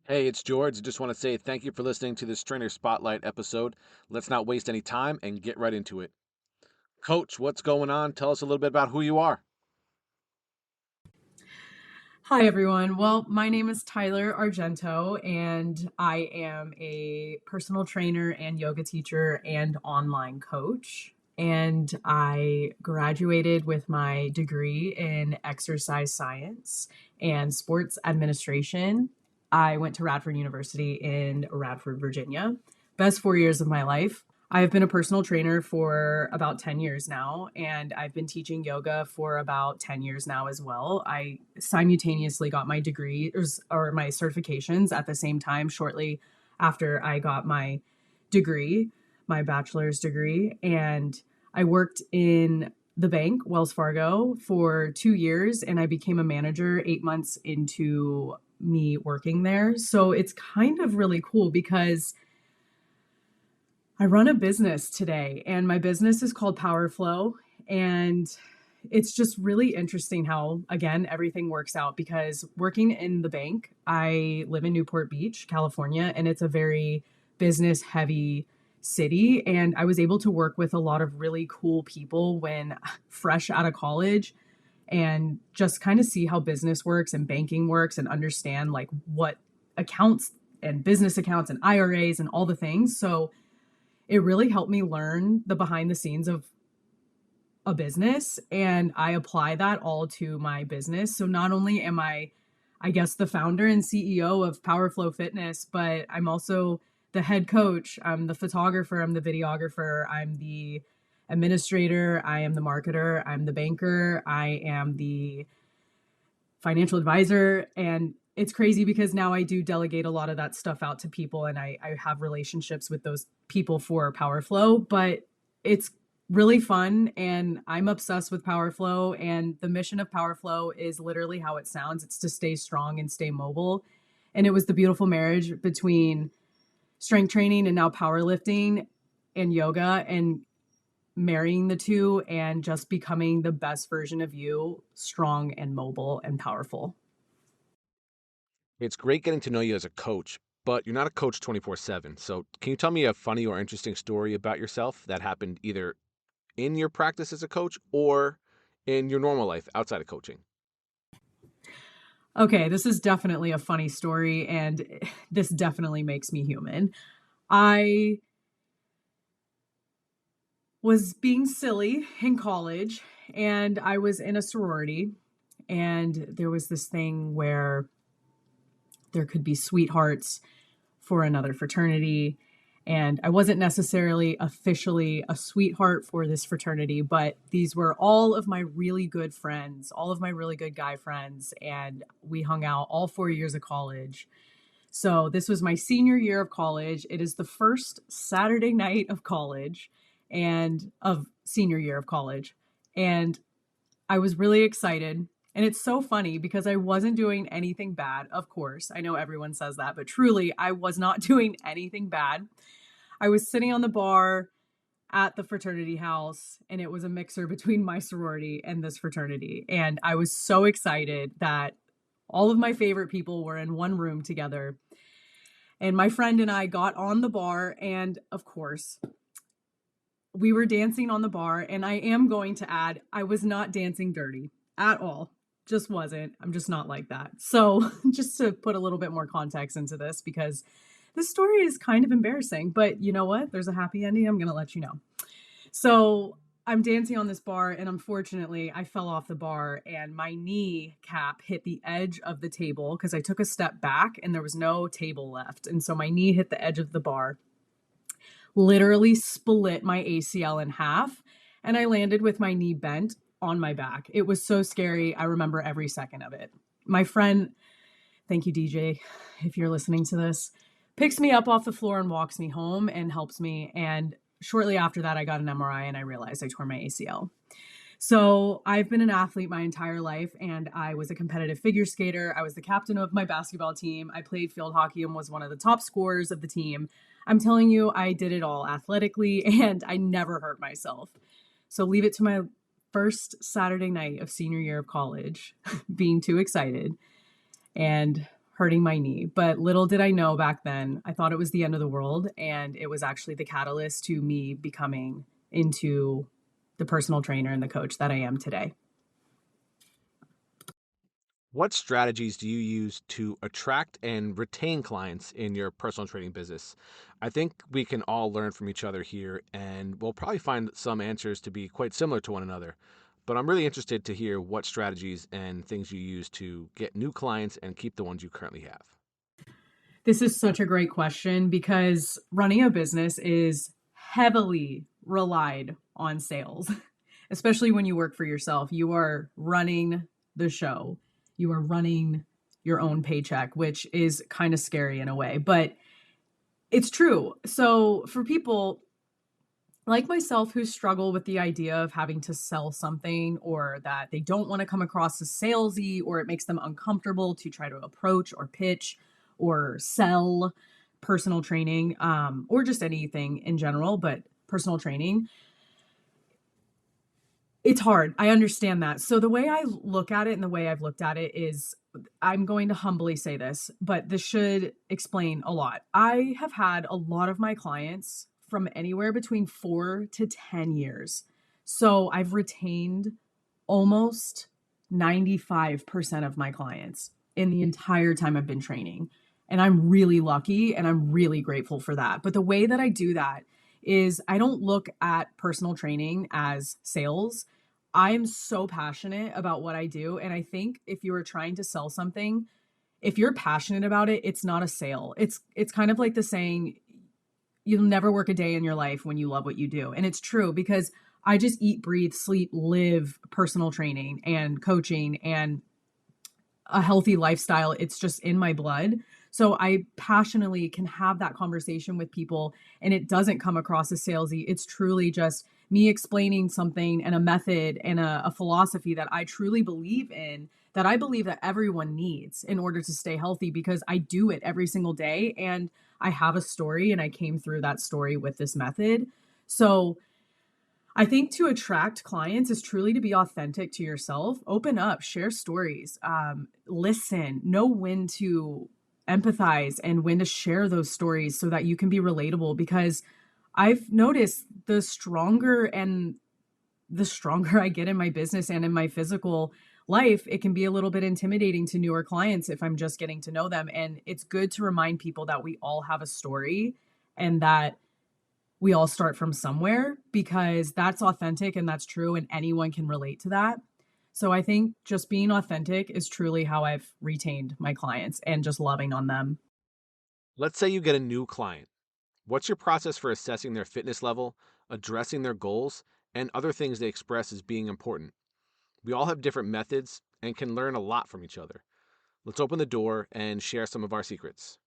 Hey, it's George. I just want to say thank you for listening to this Trainer Spotlight episode. Let's not waste any time and get right into it. Coach, what's going on? Tell us a little bit about who you are. Hi, everyone. Well, my name is Tyler Argento, and I am a personal trainer and yoga teacher and online coach. And I graduated with my degree in exercise science and sports administration. I went to Radford University in Radford, Virginia. Best 4 years of my life. I've been a personal trainer for about 10 years now, and I've been teaching yoga for about 10 years now as well. I simultaneously got my degree or my certifications at the same time, shortly after I got my degree, my bachelor's degree. And I worked in the bank, Wells Fargo, for 2 years, and I became a manager 8 months into me working there. So it's kind of really cool because I run a business today, and my business is called Power Flow. And it's just really interesting how, again, everything works out because working in the bank, I live in Newport Beach, California, and it's a very business heavy city. And I was able to work with a lot of really cool people when fresh out of college and just kind of see how business works and banking works and understand like what accounts and business accounts and IRAs and all the things. So it really helped me learn the behind the scenes of a business, and I apply that all to my business. So not only am I guess, the founder and CEO of Powerflow Fitness, but I'm also the head coach. I'm the photographer. I'm the videographer. I'm the administrator. I am the marketer. I'm the banker. I am the financial advisor. And it's crazy because now I do delegate a lot of that stuff out to people, and I have relationships with those people for Powerflow, but it's really fun and I'm obsessed with Powerflow. And the mission of Powerflow is literally how it sounds. It's to stay strong and stay mobile. And it was the beautiful marriage between strength training and now powerlifting and yoga, and marrying the two and just becoming the best version of you, strong and mobile and powerful. It's great getting to know you as a coach, but you're not a coach 24/7. So, can you tell me a funny or interesting story about yourself that happened either in your practice as a coach or in your normal life outside of coaching? Okay, this is definitely a funny story, and this definitely makes me human. I was being silly in college, and I was in a sorority, and there was this thing where there could be sweethearts for another fraternity. And I wasn't necessarily officially a sweetheart for this fraternity, but these were all of my really good friends, all of my really good guy friends. And we hung out all 4 years of college. So this was my senior year of college. It is the first Saturday night of college and of senior year of college. And I was really excited. And it's so funny because I wasn't doing anything bad. Of course, I know everyone says that, but truly, I was not doing anything bad. I was sitting on the bar at the fraternity house, and it was a mixer between my sorority and this fraternity. And I was so excited that all of my favorite people were in one room together. And my friend and I got on the bar, and of course, we were dancing on the bar. And I am going to add, I was not dancing dirty at all. Just wasn't. I'm just not like that. So, just to put a little bit more context into this, because this story is kind of embarrassing, but you know what? There's a happy ending. I'm going to let you know. So, I'm dancing on this bar, and unfortunately, I fell off the bar and my knee cap hit the edge of the table because I took a step back and there was no table left. And so my knee hit the edge of the bar, literally split my ACL in half, and I landed with my knee bent on my back. It was so scary. I remember every second of it. My friend, thank you, DJ, if you're listening to this, picks me up off the floor and walks me home and helps me. And shortly after that, I got an MRI and I realized I tore my ACL. So I've been an athlete my entire life, and I was a competitive figure skater. I was the captain of my basketball team. I played field hockey and was one of the top scorers of the team. I'm telling you, I did it all athletically, and I never hurt myself. So leave it to my first Saturday night of senior year of college, being too excited and hurting my knee. But little did I know back then, I thought it was the end of the world. And it was actually the catalyst to me becoming into the personal trainer and the coach that I am today. What strategies do you use to attract and retain clients in your personal training business? I think we can all learn from each other here, and we'll probably find some answers to be quite similar to one another. But I'm really interested to hear what strategies and things you use to get new clients and keep the ones you currently have. This is such a great question because running a business is heavily relied on sales, especially when you work for yourself. You are running the show, you are running your own paycheck, which is kind of scary in a way, but it's true. So, for people like myself who struggle with the idea of having to sell something or that they don't want to come across as salesy or it makes them uncomfortable to try to approach or pitch or sell personal training, or just anything in general, but personal training, it's hard. I understand that. So the way I look at it and the way I've looked at it is, I'm going to humbly say this, but this should explain a lot. I have had a lot of my clients from anywhere between 4 to 10 years. So I've retained almost 95% of my clients in the entire time I've been training. And I'm really lucky and I'm really grateful for that. But the way that I do that is I don't look at personal training as sales. I am so passionate about what I do. And I think if you are trying to sell something, if you're passionate about it, it's not a sale. It's kind of like the saying, you'll never work a day in your life when you love what you do. And it's true because I just eat, breathe, sleep, live personal training and coaching and a healthy lifestyle. It's just in my blood. So I passionately can have that conversation with people and it doesn't come across as salesy. It's truly just me explaining something and a method and a philosophy that I truly believe in, that I believe that everyone needs in order to stay healthy, because I do it every single day and I have a story and I came through that story with this method. So I think to attract clients is truly to be authentic to yourself, open up, share stories, listen, know when to empathize and when to share those stories so that you can be relatable. Because I've noticed the stronger I get in my business and in my physical life, it can be a little bit intimidating to newer clients if I'm just getting to know them. And it's good to remind people that we all have a story and that we all start from somewhere, because that's authentic and that's true and anyone can relate to that. So I think just being authentic is truly how I've retained my clients and just loving on them. Let's say you get a new client. What's your process for assessing their fitness level, addressing their goals, and other things they express as being important? We all have different methods and can learn a lot from each other. Let's open the door and share some of our secrets.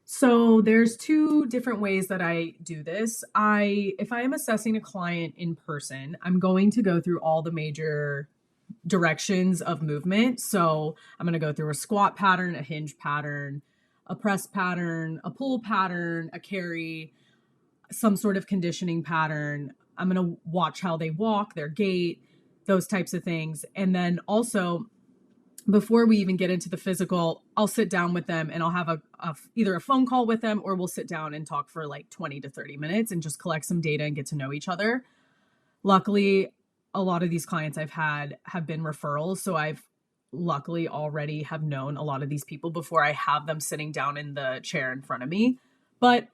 So there's two different ways that I do this. If I am assessing a client in person, I'm going to go through all the major directions of movement. So I'm going to go through a squat pattern, a hinge pattern, a press pattern, a pull pattern, a carry, some sort of conditioning pattern. I'm going to watch how they walk, their gait, those types of things. And then also, before we even get into the physical, I'll sit down with them and I'll have either a phone call with them or we'll sit down and talk for like 20 to 30 minutes and just collect some data and get to know each other. Luckily, a lot of these clients I've had have been referrals. So I've luckily already have known a lot of these people before I have them sitting down in the chair in front of me. But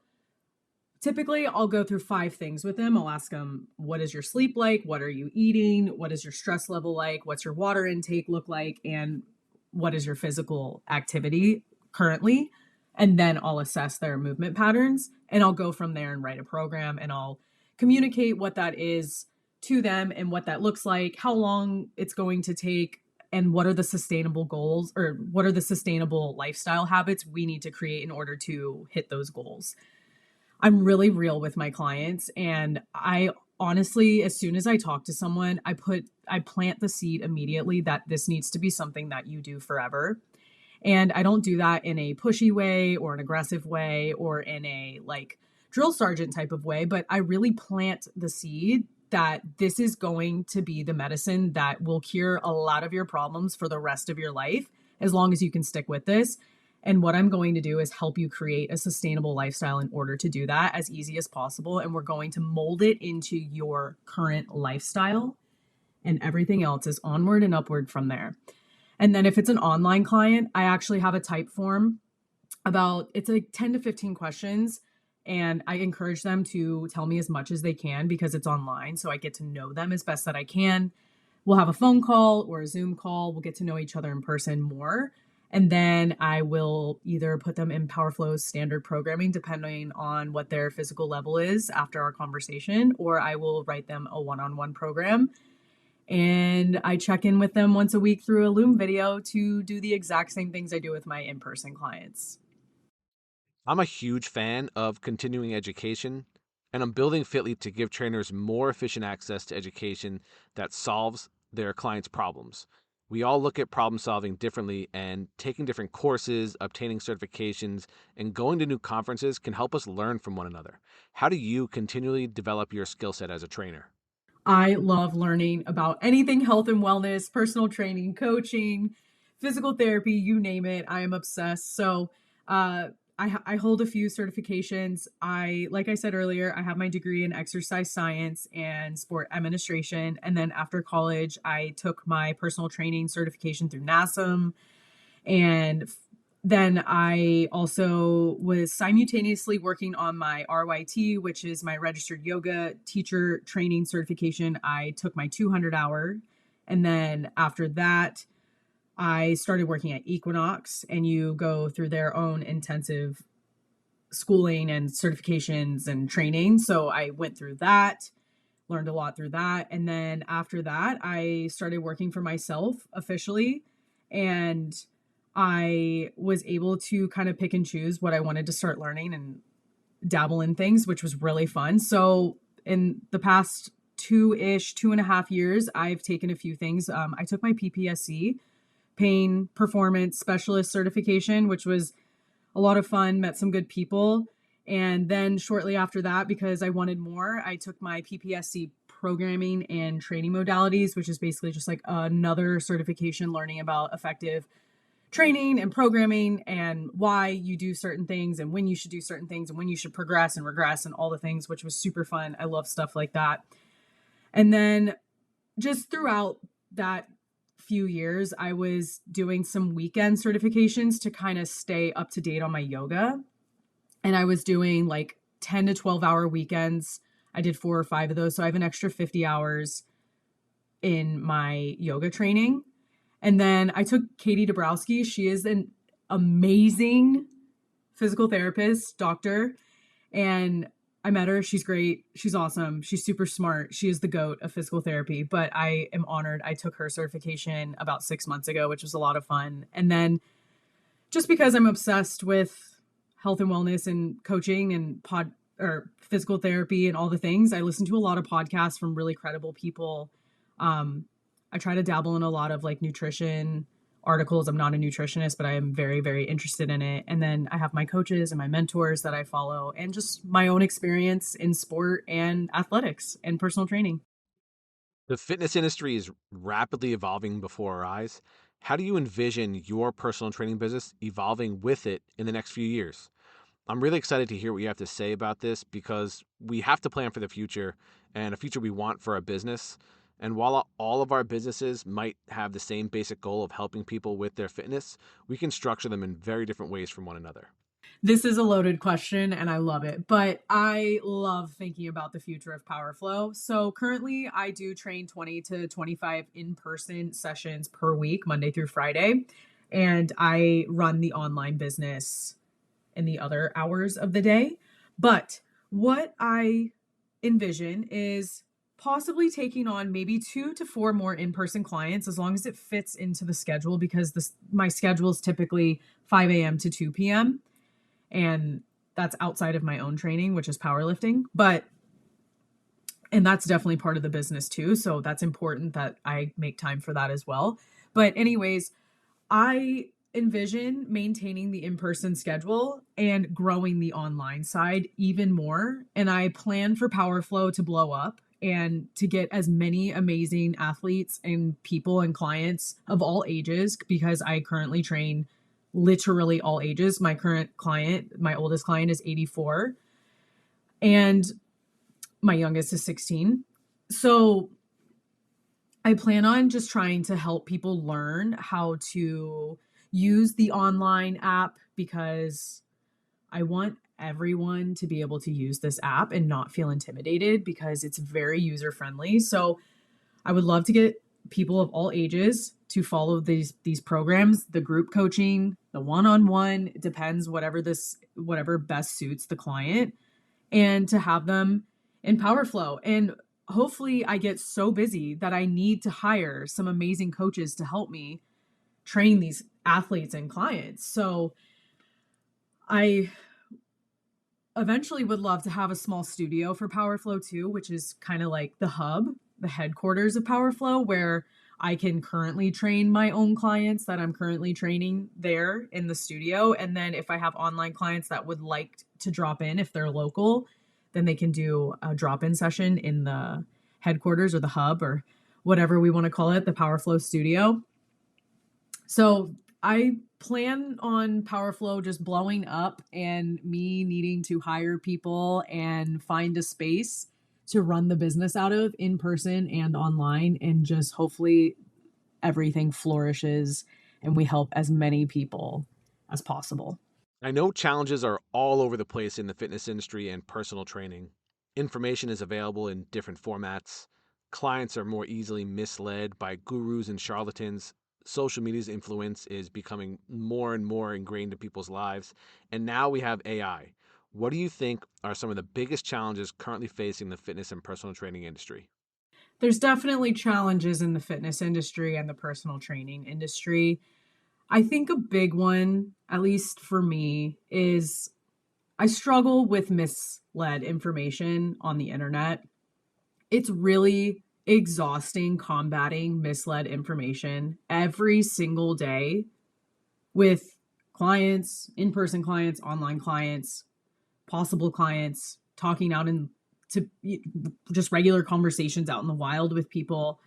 typically I'll go through 5 things with them. I'll ask them, what is your sleep like? What are you eating? What is your stress level like? What's your water intake look like? And what is your physical activity currently? And then I'll assess their movement patterns and I'll go from there and write a program and I'll communicate what that is to them and what that looks like, how long it's going to take, and what are the sustainable goals or what are the sustainable lifestyle habits we need to create in order to hit those goals. I'm really real with my clients, and I honestly, as soon as I talk to someone, I plant the seed immediately that this needs to be something that you do forever. And I don't do that in a pushy way or an aggressive way or in a like drill sergeant type of way, but I really plant the seed that this is going to be the medicine that will cure a lot of your problems for the rest of your life. as long as you can stick with this. And what I'm going to do is help you create a sustainable lifestyle in order to do that as easy as possible. And we're going to mold it into your current lifestyle, and everything else is onward and upward from there. And then if it's an online client, I actually have a type form it's like 10 to 15 questions. And I encourage them to tell me as much as they can because it's online. So I get to know them as best that I can. We'll have a phone call or a Zoom call. We'll get to know each other in person more. And then I will either put them in PowerFlow's standard programming, depending on what their physical level is after our conversation, or I will write them a one-on-one program. And I check in with them once a week through a Loom video to do the exact same things I do with my in-person clients. I'm a huge fan of continuing education, and I'm building FITLETE to give trainers more efficient access to education that solves their clients' problems. We all look at problem solving differently, and taking different courses, obtaining certifications, and going to new conferences can help us learn from one another. How do you continually develop your skill set as a trainer? I love learning about anything health and wellness, personal training, coaching, physical therapy, you name it. I am obsessed. So, I hold a few certifications. Like I said earlier, I have my degree in exercise science and sport administration. And then after college, I took my personal training certification through NASM. And then I also was simultaneously working on my RYT, which is my registered yoga teacher training certification. I took my 200-hour. And then after that, I started working at Equinox, and you go through their own intensive schooling and certifications and training. So I went through that, learned a lot through that. And then after that, I started working for myself officially. And I was able to kind of pick and choose what I wanted to start learning and dabble in things, which was really fun. So in the past 2.5 years, I've taken a few things. I took my PPSC, pain performance specialist certification, which was a lot of fun, met some good people. And then shortly after that, because I wanted more, I took my PPSC programming and training modalities, which is basically just like another certification learning about effective training and programming and why you do certain things and when you should do certain things and when you should progress and regress and all the things, which was super fun. I love stuff like that. And then just throughout that few years, I was doing some weekend certifications to kind of stay up to date on my yoga. And I was doing like 10 to 12-hour weekends. I did 4 or 5 of those. So I have an extra 50 hours in my yoga training. And then I took Katie Dabrowski. She is an amazing physical therapist, doctor. And I met her. She's great. She's awesome. She's super smart. She is the GOAT of physical therapy. But I am honored. I took her certification about 6 months ago, which was a lot of fun. And then just because I'm obsessed with health and wellness and coaching and physical therapy and all the things, I listen to a lot of podcasts from really credible people. I try to dabble in a lot of like nutrition articles. I'm not a nutritionist, but I am very, very interested in it. And then I have my coaches and my mentors that I follow, and just my own experience in sport and athletics and personal training. The fitness industry is rapidly evolving before our eyes. How do you envision your personal training business evolving with it in the next few years? I'm really excited to hear what you have to say about this because we have to plan for the future and a future we want for our business. And while all of our businesses might have the same basic goal of helping people with their fitness, we can structure them in very different ways from one another. This is a loaded question and I love it, but I love thinking about the future of PowerFlow. So currently I do train 20 to 25 in-person sessions per week, Monday through Friday. And I run the online business in the other hours of the day. But what I envision is possibly taking on maybe 2 to 4 more in-person clients, as long as it fits into the schedule, because my schedule is typically 5 a.m. to 2 p.m. And that's outside of my own training, which is powerlifting. And that's definitely part of the business too. So that's important that I make time for that as well. But anyways, I envision maintaining the in-person schedule and growing the online side even more. And I plan for PowerFlow to blow up and to get as many amazing athletes and people and clients of all ages, because I currently train literally all ages. My current client, my oldest client, is 84 and my youngest is 16. So I plan on just trying to help people learn how to use the online app, because I want everyone to be able to use this app and not feel intimidated, because it's very user friendly. So I would love to get people of all ages to follow these programs, the group coaching, the one-on-one, it depends, whatever best suits the client, and to have them in Power Flow. And hopefully I get so busy that I need to hire some amazing coaches to help me train these athletes and clients. So I eventually would love to have a small studio for Power Flow too, which is kind of like the hub, the headquarters of Power Flow, where I can currently train my own clients that I'm currently training there in the studio. And then if I have online clients that would like to drop in, if they're local, then they can do a drop-in session in the headquarters or the hub or whatever we want to call it, the Power Flow studio. So I plan on Power Flow just blowing up and me needing to hire people and find a space to run the business out of in person and online, and just hopefully everything flourishes and we help as many people as possible. I know challenges are all over the place in the fitness industry and personal training. Information is available in different formats. Clients are more easily misled by gurus and charlatans. Social media's influence is becoming more and more ingrained in people's lives. And now we have AI. What do you think are some of the biggest challenges currently facing the fitness and personal training industry? There's definitely challenges in the fitness industry and the personal training industry. I think a big one, at least for me, is I struggle with misled information on the internet. It's really exhausting combating misled information every single day with clients, in-person clients, online clients, possible clients, talking out in to just regular conversations out in the wild with people.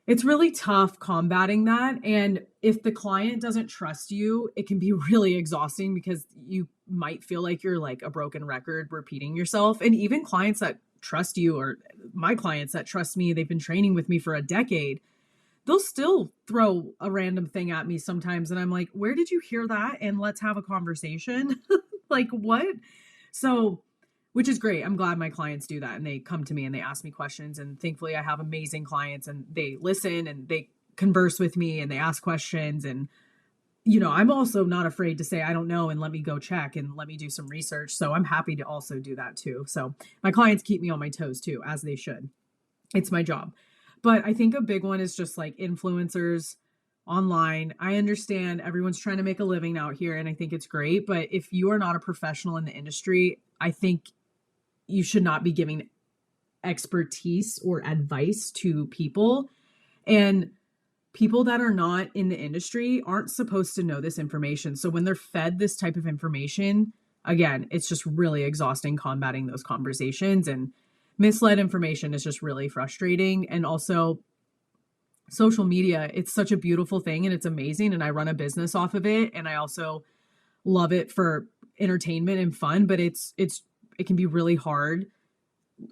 It's really tough combating that. And if the client doesn't trust you, it can be really exhausting, because you might feel like you're like a broken record repeating yourself. And even clients that trust you, or my clients that trust me, they've been training with me for a decade, they'll still throw a random thing at me sometimes. And I'm like, where did you hear that? And let's have a conversation. Like, what? So, which is great. I'm glad my clients do that and they come to me and they ask me questions. And thankfully, I have amazing clients and they listen and they converse with me and they ask questions. And, I'm also not afraid to say, I don't know, and let me go check and let me do some research. So I'm happy to also do that too. So my clients keep me on my toes too, as they should. It's my job. But I think a big one is just like influencers online. I understand everyone's trying to make a living out here and I think it's great. But if you are not a professional in the industry, I think you should not be giving expertise or advice to people. And people that are not in the industry aren't supposed to know this information. So when they're fed this type of information, again, it's just really exhausting combating those conversations, and misled information is just really frustrating. And also social media, it's such a beautiful thing and it's amazing. And I run a business off of it. And I also love it for entertainment and fun, but it can be really hard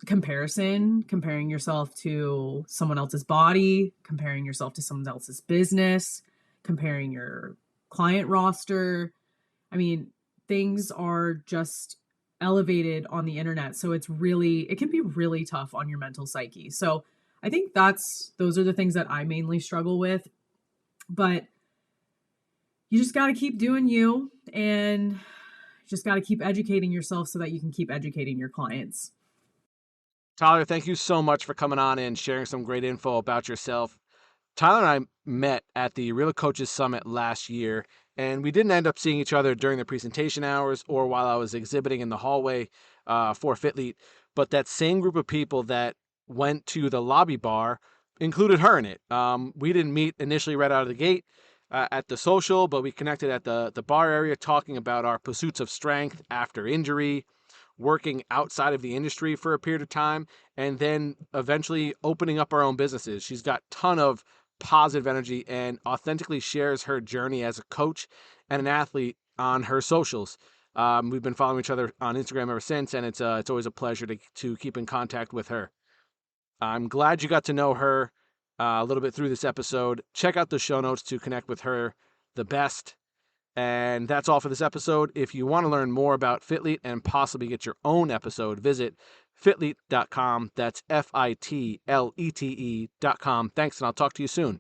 comparing yourself to someone else's body, comparing yourself to someone else's business, comparing your client roster. I mean, things are just elevated on the internet. So it can be really tough on your mental psyche. So I think those are the things that I mainly struggle with, but you just got to keep doing you, and you just got to keep educating yourself so that you can keep educating your clients. Tyler, thank you so much for coming on and sharing some great info about yourself. Tyler and I met at the Real Coaches Summit last year, and we didn't end up seeing each other during the presentation hours or while I was exhibiting in the hallway for FITLETE, but that same group of people that went to the lobby bar included her in it. We didn't meet initially right out of the gate at the social, but we connected at the bar area talking about our pursuits of strength after injury, working outside of the industry for a period of time, and then eventually opening up our own businesses. She's got a ton of positive energy and authentically shares her journey as a coach and an athlete on her socials. We've been following each other on Instagram ever since, and it's always a pleasure to keep in contact with her. I'm glad you got to know her a little bit through this episode. Check out the show notes to connect with her the best. And that's all for this episode. If you want to learn more about FITLETE and possibly get your own episode, visit fitlete.com. That's FITLETE.com. Thanks, and I'll talk to you soon.